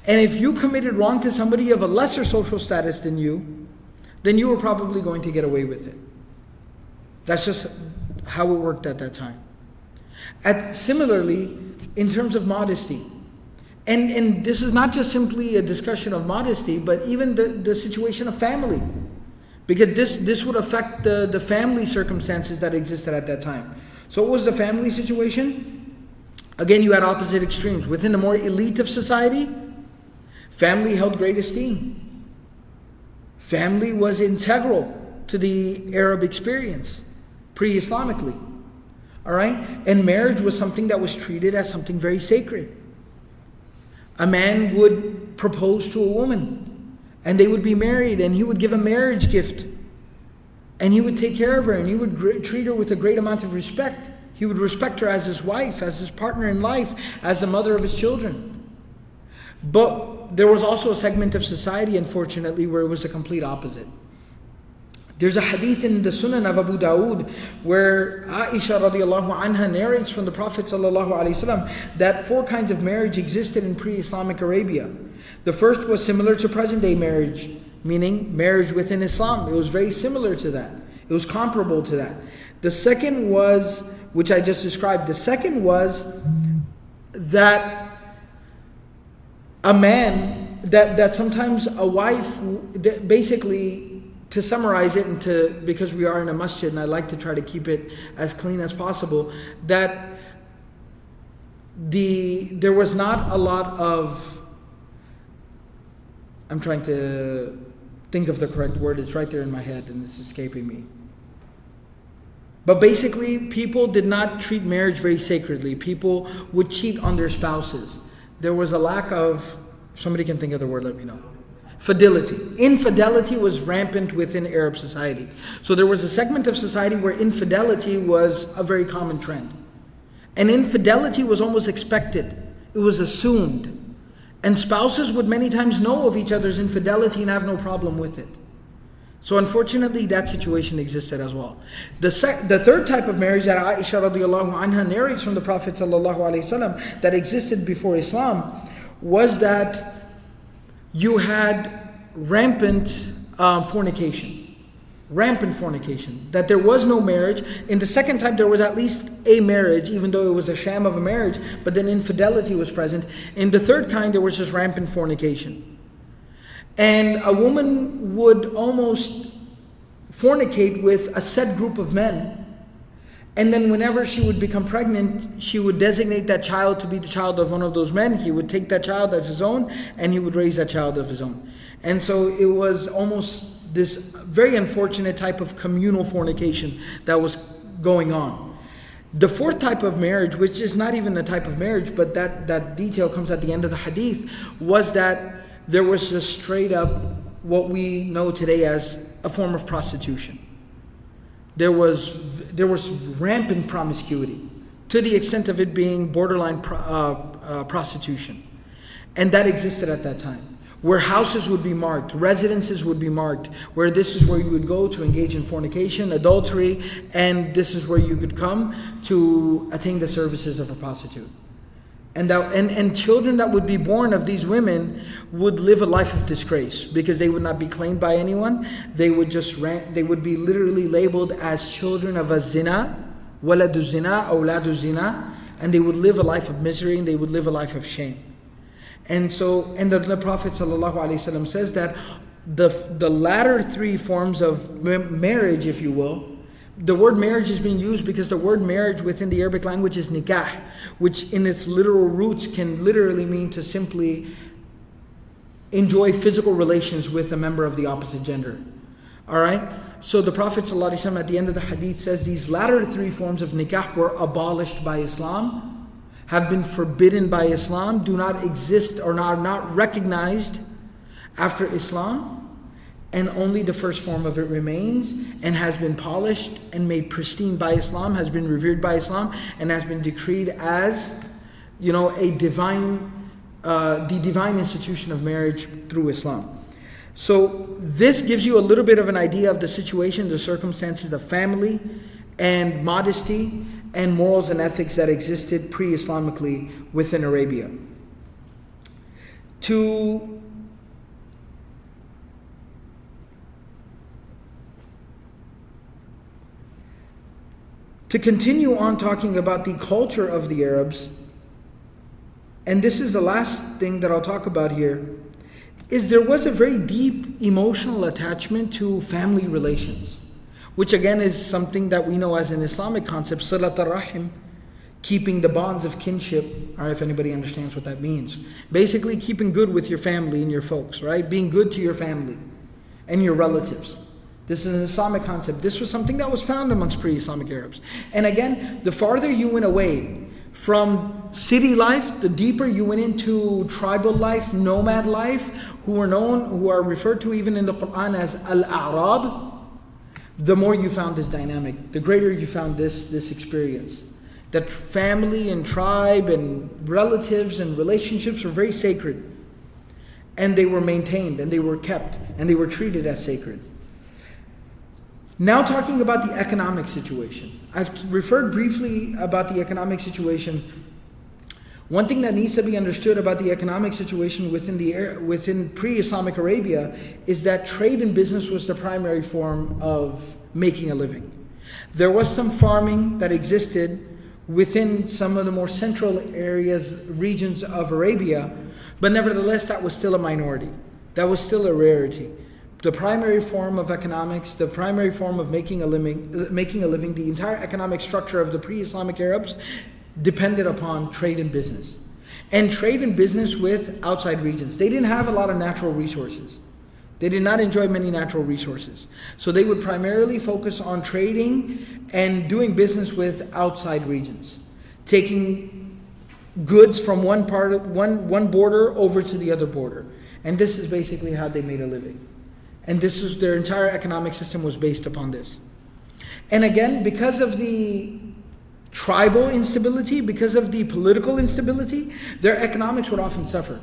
And if you committed wrong to somebody of a lesser social status than you, then you were probably going to get away with it. That's just how it worked at that time. Similarly, in terms of modesty, and this is not just simply a discussion of modesty, but even the situation of family, because this would affect the family circumstances that existed at that time. So what was the family situation? Again, you had opposite extremes. Within the more elite of society, family held great esteem. Family was integral to the Arab experience, pre-Islamically. All right? And marriage was something that was treated as something very sacred. A man would propose to a woman, and they would be married, and he would give a marriage gift. And he would take care of her, and he would treat her with a great amount of respect. He would respect her as his wife, as his partner in life, as the mother of his children. But there was also a segment of society, unfortunately, where it was the complete opposite. There's a hadith in the Sunan of Abu Dawood where Aisha radiallahu anha narrates from the Prophet sallallahu alaihi wasallam that 4 kinds of marriage existed in pre-Islamic Arabia. The first was similar to present-day marriage, meaning marriage within Islam. It was very similar to that. It was comparable to that. The second was, which I just described, the second was that a man, that sometimes a wife, basically, to summarize it, and because we are in a masjid and I like to try to keep it as clean as possible, that there was not a lot of, I'm trying to think of the correct word, it's right there in my head and it's escaping me. But basically, people did not treat marriage very sacredly. People would cheat on their spouses. There was a lack of, somebody can think of the word, let me know. Fidelity. Infidelity was rampant within Arab society. So there was a segment of society where infidelity was a very common trend. And infidelity was almost expected. It was assumed. And spouses would many times know of each other's infidelity and have no problem with it. So unfortunately, that situation existed as well. The third type of marriage that Aisha radiallahu anha narrates from the Prophet sallallahu alaihi wasallam that existed before Islam was that you had rampant fornication. Rampant fornication. That there was no marriage. In the second type, there was at least a marriage, even though it was a sham of a marriage, but then infidelity was present. In the third kind, there was just rampant fornication. And a woman would almost fornicate with a set group of men. And then whenever she would become pregnant, she would designate that child to be the child of one of those men. He would take that child as his own, and he would raise that child of his own. And so it was almost this very unfortunate type of communal fornication that was going on. The fourth type of marriage, which is not even a type of marriage, but that detail comes at the end of the hadith, was that there was just straight up what we know today as a form of prostitution. There was rampant promiscuity to the extent of it being borderline prostitution. And that existed at that time. Where houses would be marked, residences would be marked, where this is where you would go to engage in fornication, adultery, and this is where you could come to attain the services of a prostitute. And children that would be born of these women would live a life of disgrace because they would not be claimed by anyone. They would be literally labeled as children of a zina, waladu zina, awladu zina, and they would live a life of misery and they would live a life of shame. And the Prophet ﷺ says that the latter 3 forms of marriage, if you will, the word marriage is being used because the word marriage within the Arabic language is nikah, which in its literal roots can literally mean to simply enjoy physical relations with a member of the opposite gender. Alright? So the Prophet ﷺ at the end of the hadith says these latter 3 forms of nikah were abolished by Islam, have been forbidden by Islam, do not exist or are not recognized after Islam. And only the first form of it remains and has been polished and made pristine by Islam, has been revered by Islam, and has been decreed as, the divine institution of marriage through Islam. So this gives you a little bit of an idea of the situation, the circumstances of family and modesty and morals and ethics that existed pre-Islamically within Arabia. To continue on talking about the culture of the Arabs, and this is the last thing that I'll talk about here, is there was a very deep emotional attachment to family relations, which again is something that we know as an Islamic concept, Silat al-Rahim, keeping the bonds of kinship, or if anybody understands what that means. Basically keeping good with your family and your folks, right? Being good to your family and your relatives. This is an Islamic concept. This was something that was found amongst pre-Islamic Arabs. And again, the farther you went away from city life, the deeper you went into tribal life, nomad life, who are referred to even in the Quran as al-A'rab, the more you found this dynamic, the greater you found this experience. That family and tribe and relatives and relationships were very sacred. And they were maintained and they were kept and they were treated as sacred. Now talking about the economic situation. I've referred briefly about the economic situation. One thing that needs to be understood about the economic situation within pre-Islamic Arabia is that trade and business was the primary form of making a living. There was some farming that existed within some of the more central regions of Arabia, but nevertheless that was still a minority. That was still a rarity. The primary form of economics, the primary form of making a living, the entire economic structure of the pre-Islamic Arabs depended upon trade and business. And trade and business with outside regions. They didn't have a lot of natural resources. They did not enjoy many natural resources. So they would primarily focus on trading and doing business with outside regions. Taking goods from one border over to the other border. And this is basically how they made a living. And this is their entire economic system was based upon this. And again, because of the tribal instability, because of the political instability, their economics would often suffer.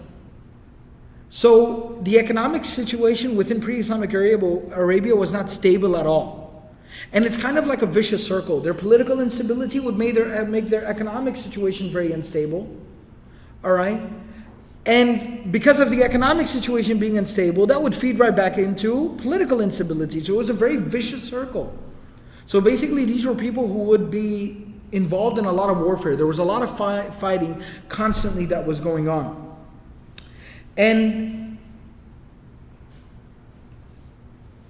So the economic situation within pre-Islamic Arabia was not stable at all. And it's kind of like a vicious circle. Their political instability would make their economic situation very unstable. All right? And because of the economic situation being unstable, that would feed right back into political instability. So it was a very vicious circle. So basically these were people who would be involved in a lot of warfare. There was a lot of fighting constantly that was going on. And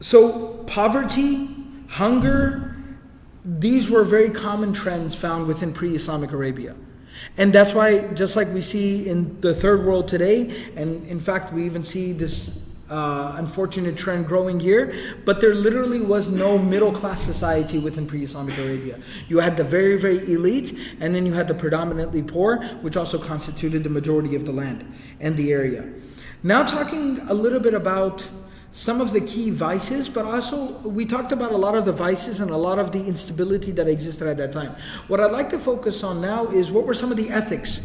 so poverty, hunger, these were very common trends found within pre-Islamic Arabia. And that's why, just like we see in the third world today, and in fact we even see this unfortunate trend growing here, but there literally was no middle class society within pre-Islamic Arabia. You had the very, very elite, and then you had the predominantly poor, which also constituted the majority of the land and the area. Now talking a little bit about some of the key vices, but also we talked about a lot of the vices and a lot of the instability that existed at that time. What I'd like to focus on now is what were some of the ethics?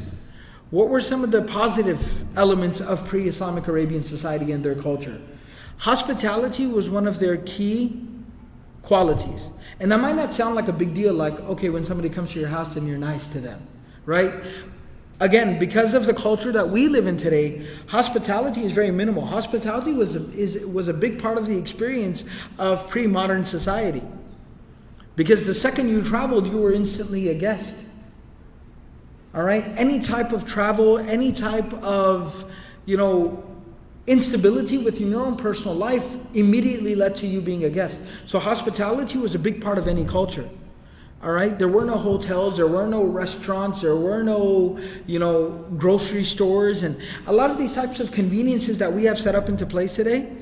What were some of the positive elements of pre-Islamic Arabian society and their culture? Hospitality was one of their key qualities. And that might not sound like a big deal, like, okay, when somebody comes to your house and you're nice to them, right? Again, because of the culture that we live in today, hospitality is very minimal. Hospitality was a big part of the experience of pre-modern society. Because the second you traveled, you were instantly a guest. All right? Any type of travel, any type of, instability within your own personal life immediately led to you being a guest. So hospitality was a big part of any culture. All right? There were no hotels, there were no restaurants, there were no, grocery stores, and a lot of these types of conveniences that we have set up into place today,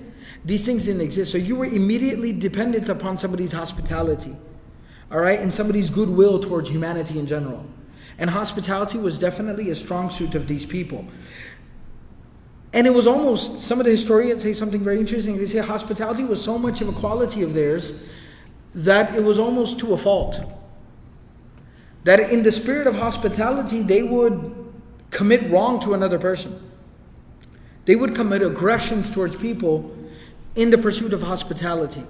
these things didn't exist. So you were immediately dependent upon somebody's hospitality. All right? And somebody's goodwill towards humanity in general. And hospitality was definitely a strong suit of these people. And it was almost, some of the historians say something very interesting. They say hospitality was so much of a quality of theirs that it was almost to a fault. That in the spirit of hospitality, they would commit wrong to another person. They would commit aggressions towards people in the pursuit of hospitality.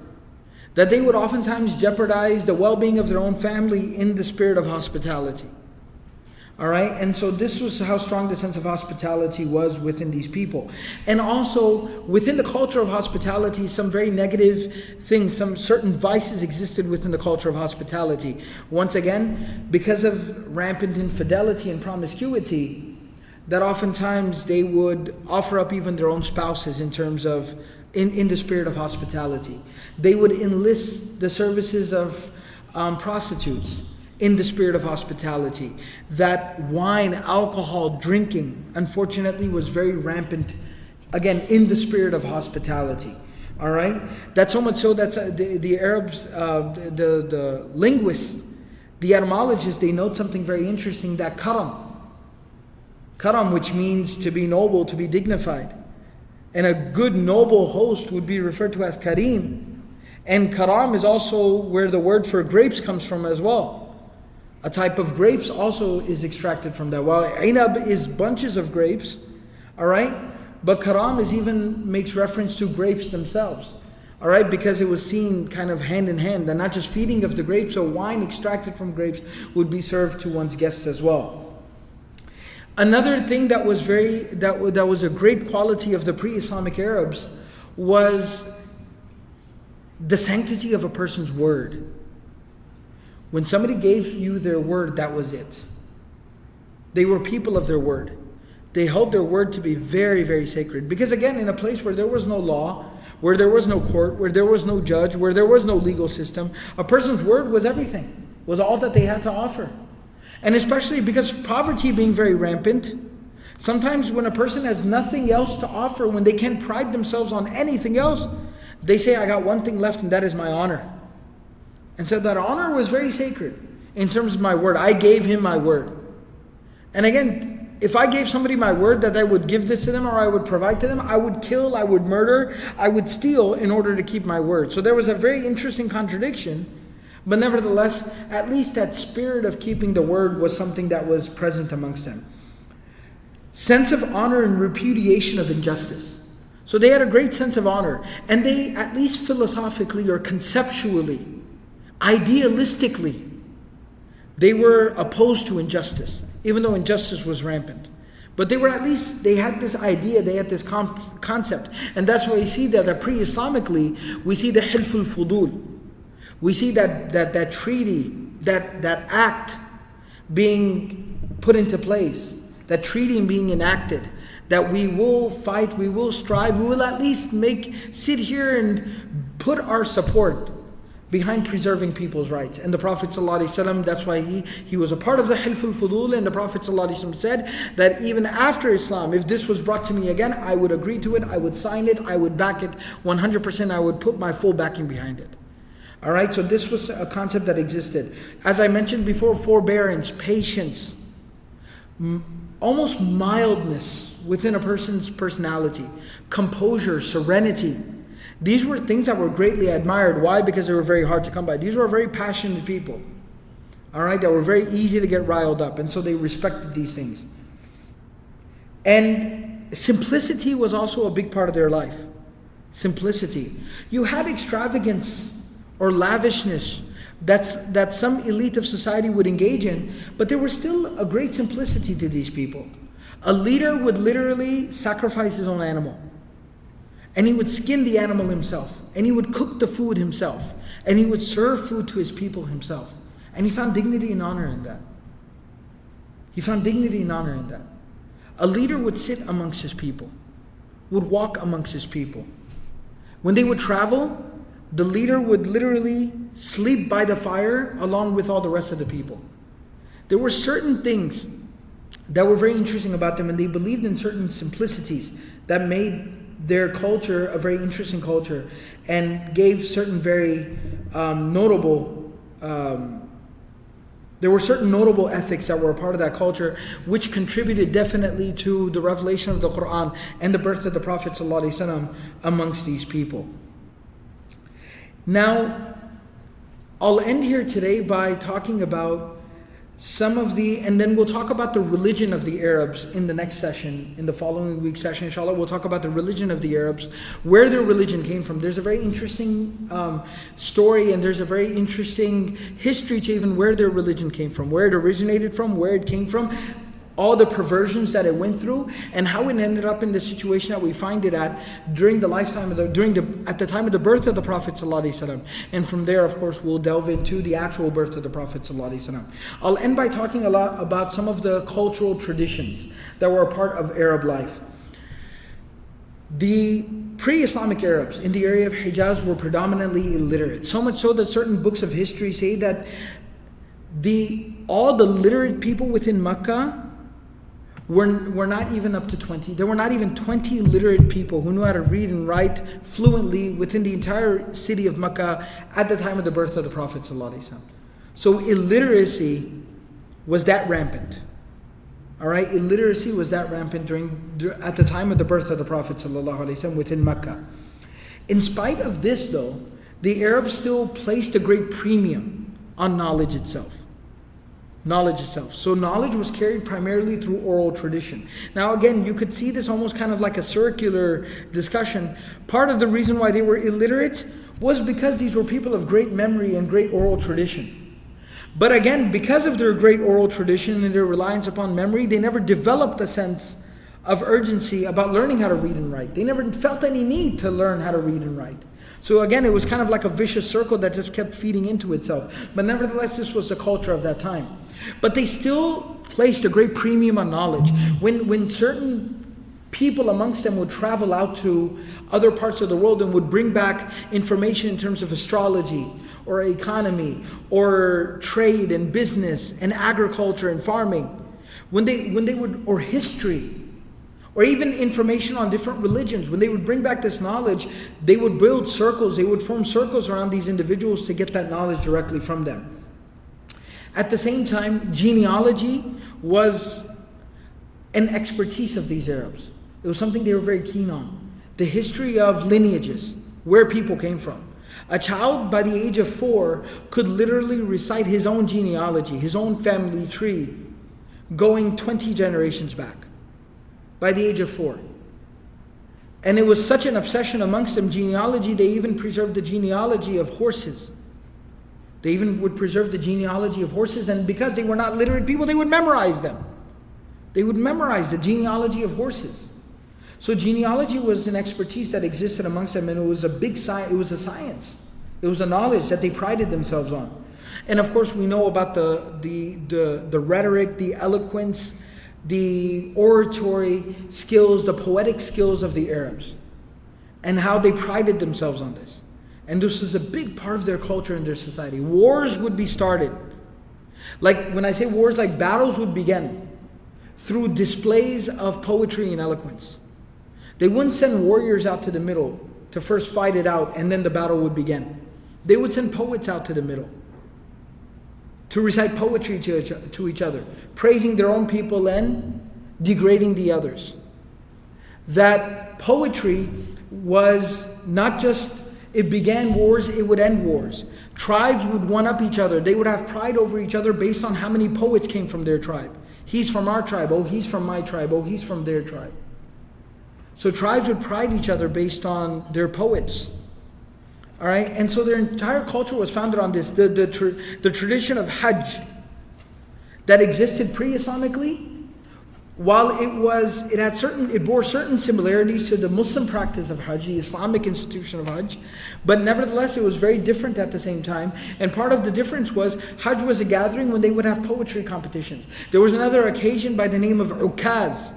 That they would oftentimes jeopardize the well-being of their own family in the spirit of hospitality. All right, and so this was how strong the sense of hospitality was within these people. And also within the culture of hospitality, some very negative things, some certain vices existed within the culture of hospitality. Once again, because of rampant infidelity and promiscuity, that oftentimes they would offer up even their own spouses in terms of, in the spirit of hospitality. They would enlist the services of prostitutes in the spirit of hospitality. That wine, alcohol, drinking, unfortunately was very rampant, again, in the spirit of hospitality. All right? That's so much so that the Arabs, the linguists, the etymologists, they note something very interesting, that Qalam, which means to be noble, to be dignified. And a good noble host would be referred to as Kareem. And Karam is also where the word for grapes comes from as well. A type of grapes also is extracted from that. While inab is bunches of grapes, all right? But Karam is even makes reference to grapes themselves, all right? Because it was seen kind of hand in hand. And not just feeding of the grapes, so wine extracted from grapes would be served to one's guests as well. Another thing that was that was a great quality of the pre-Islamic Arabs was the sanctity of a person's word. When somebody gave you their word, that was it. They were people of their word. They held their word to be very, very sacred. Because again, in a place where there was no law, where there was no court, where there was no judge, where there was no legal system, a person's word was everything, was all that they had to offer. And especially because poverty being very rampant, sometimes when a person has nothing else to offer, when they can't pride themselves on anything else, they say, I got one thing left and that is my honor. And so that honor was very sacred in terms of my word. I gave him my word. And again, if I gave somebody my word that I would give this to them or I would provide to them, I would kill, I would murder, I would steal in order to keep my word. So there was a very interesting contradiction. But nevertheless, at least that spirit of keeping the word was something that was present amongst them. Sense of honor and repudiation of injustice. So they had a great sense of honor. And they, at least philosophically or conceptually, idealistically, they were opposed to injustice, even though injustice was rampant. But they were at least, they had this idea, they had this concept. And that's why we see that pre-Islamically, we see the Hilful Fudul. We see that treaty, that act being put into place, that treaty being enacted, that we will fight, we will strive, we will at least sit here and put our support behind preserving people's rights. And the Prophet ﷺ, that's why he was a part of the Hilful Fudul, and the Prophet ﷺ said that even after Islam, if this was brought to me again, I would agree to it, I would sign it, I would back it 100%, I would put my full backing behind it. All right, so this was a concept that existed. As I mentioned before, forbearance, patience, almost mildness within a person's personality, composure, serenity. These were things that were greatly admired. Why? Because they were very hard to come by. These were very passionate people, all right, that were very easy to get riled up. And so they respected these things. And simplicity was also a big part of their life. Simplicity. You had extravagance or lavishness that some elite of society would engage in, but there was still a great simplicity to these people. A leader would literally sacrifice his own animal. And he would skin the animal himself. And he would cook the food himself. And he would serve food to his people himself. And he found dignity and honor in that. He found dignity and honor in that. A leader would sit amongst his people, would walk amongst his people. When they would travel, the leader would literally sleep by the fire along with all the rest of the people. There were certain things that were very interesting about them, and they believed in certain simplicities that made their culture a very interesting culture and gave certain very notable, there were certain notable ethics that were a part of that culture, which contributed definitely to the revelation of the Quran and the birth of the Prophet ﷺ amongst these people. Now, I'll end here today by talking about and then we'll talk about the religion of the Arabs in the next session, in the following week's session, inshallah. We'll talk about the religion of the Arabs, where their religion came from. There's a very interesting story, and there's a very interesting history to even where their religion came from, where it originated from, where it came from, all the perversions that it went through, and how it ended up in the situation that we find it at during the lifetime of at the time of the birth of the Prophet ﷺ. And from there, of course, we'll delve into the actual birth of the Prophet ﷺ. I'll end by talking a lot about some of the cultural traditions that were a part of Arab life. The pre-Islamic Arabs in the area of Hijaz were predominantly illiterate, so much so that certain books of history say that all the literate people within Makkah were not even up to 20. There were not even 20 literate people who knew how to read and write fluently within the entire city of Makkah at the time of the birth of the Prophet ﷺ. So illiteracy was that rampant. All right, illiteracy was that rampant at the time of the birth of the Prophet ﷺ within Makkah. In spite of this, though, the Arabs still placed a great premium on knowledge itself. So knowledge was carried primarily through oral tradition. Now again, you could see this almost kind of like a circular discussion. Part of the reason why they were illiterate was because these were people of great memory and great oral tradition. But again, because of their great oral tradition and their reliance upon memory, they never developed a sense of urgency about learning how to read and write. They never felt any need to learn how to read and write. So again, it was kind of like a vicious circle that just kept feeding into itself. But nevertheless, this was the culture of that time. But they still placed a great premium on knowledge. When certain people amongst them would travel out to other parts of the world and would bring back information in terms of astrology or economy or trade and business and agriculture and farming, or history, or even information on different religions, when they would bring back this knowledge, they would build circles, they would form circles around these individuals to get that knowledge directly from them. At the same time, genealogy was an expertise of these Arabs. It was something they were very keen on. The history of lineages, where people came from. A child by the age of 4 could literally recite his own genealogy, his own family tree, going 20 generations back, by the age of 4. And it was such an obsession amongst them, genealogy, they even preserved the genealogy of horses. They even would preserve the genealogy of horses, and because they were not literate people, they would memorize them. They would memorize the genealogy of horses. So genealogy was an expertise that existed amongst them, and it was a big science. It was a science. It was a knowledge that they prided themselves on. And of course, we know about the rhetoric, the eloquence, the oratory skills, the poetic skills of the Arabs, and how they prided themselves on this. And this was a big part of their culture and their society. Wars would be started. Like when I say wars, like battles would begin through displays of poetry and eloquence. They wouldn't send warriors out to the middle to first fight it out and then the battle would begin. They would send poets out to the middle to recite poetry to each other, praising their own people and degrading the others. That poetry was not just, it began wars, it would end wars. Tribes would one-up each other. They would have pride over each other based on how many poets came from their tribe. He's from our tribe. Oh, he's from my tribe. Oh, he's from their tribe. So tribes would pride each other based on their poets. All right, and so their entire culture was founded on this. The tradition of Hajj that existed pre-Islamically, while it bore certain similarities to the Muslim practice of Hajj, the Islamic institution of Hajj, but nevertheless it was very different at the same time. And part of the difference was Hajj was a gathering when they would have poetry competitions. There was another occasion by the name of Ukaz,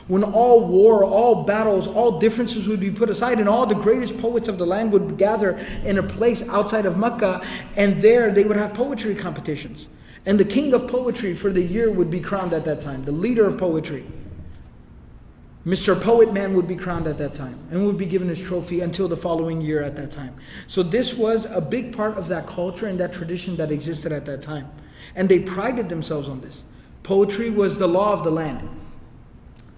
when all war, all battles, all differences would be put aside, and all the greatest poets of the land would gather in a place outside of Makkah, and there they would have poetry competitions. And the king of poetry for the year would be crowned at that time. The leader of poetry, Mr. Poet Man, would be crowned at that time and would be given his trophy until the following year at that time. So this was a big part of that culture and that tradition that existed at that time. And they prided themselves on this. Poetry was the law of the land.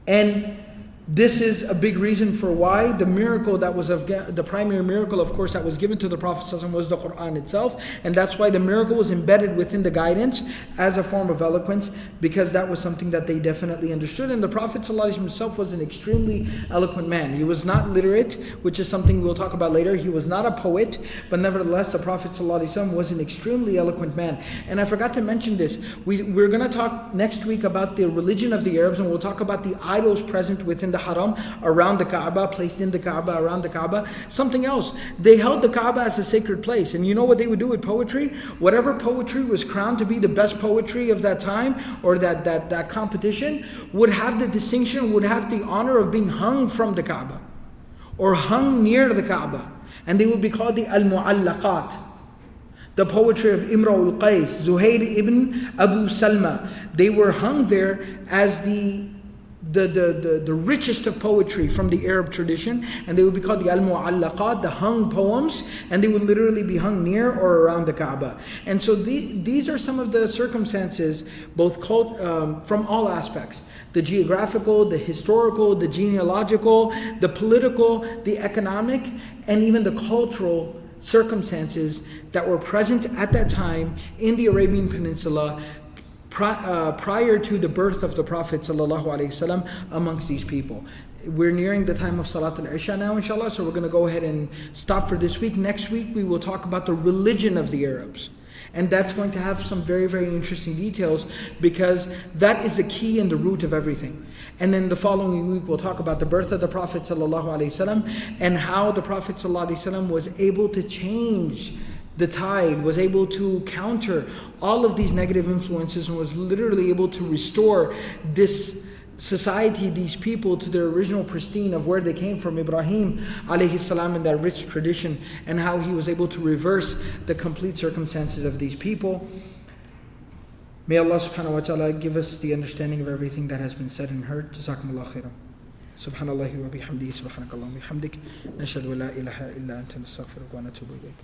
And This is a big reason for why the miracle that was the primary miracle, of course, that was given to the Prophet ﷺ was the Quran itself, and that's why the miracle was embedded within the guidance as a form of eloquence, because that was something that they definitely understood. And the Prophet ﷺ himself was an extremely eloquent man. He was not literate, which is something we'll talk about later. He was not a poet, but nevertheless, the Prophet ﷺ was an extremely eloquent man. And I forgot to mention this. We're going to talk next week about the religion of the Arabs, and we'll talk about the idols present within the Haram, around the Kaaba, placed in the Kaaba, around the Kaaba. Something else, they held the Kaaba as a sacred place. And you know what they would do with poetry? Whatever poetry was crowned to be the best poetry of that time, or that competition, would have the distinction, would have the honor of being hung from the Kaaba, or hung near the Kaaba. And they would be called the Al-Mu'allaqat. The poetry of Imra'ul Qais, Zuhair ibn Abu Salma, they were hung there as the richest of poetry from the Arab tradition, and they would be called the Al-Mu'allaqat, the hung poems, and they would literally be hung near or around the Kaaba. And so these are some of the circumstances, both from all aspects: the geographical, the historical, the genealogical, the political, the economic, and even the cultural circumstances that were present at that time in the Arabian Peninsula, prior to the birth of the Prophet ﷺ amongst these people. We're nearing the time of Salat al-Isha now, inshallah, so we're going to go ahead and stop for this week. Next week we will talk about the religion of the Arabs. And that's going to have some very, very interesting details, because that is the key and the root of everything. And then the following week we'll talk about the birth of the Prophet ﷺ and how the Prophet ﷺ was able to change the tide, was able to counter all of these negative influences, and was literally able to restore this society, these people, to their original pristine of where they came from, Ibrahim alayhi salam, and that rich tradition, and how he was able to reverse the complete circumstances of these people. May Allah subhanahu wa ta'ala give us the understanding of everything that has been said and heard. Jazakumullah khairan. Subhanallahi wa bihamdihi, subhanakallah wa bihamdik, nashhadu wa la ilaha illa anta nastaghfiruka wa natubu ilayk.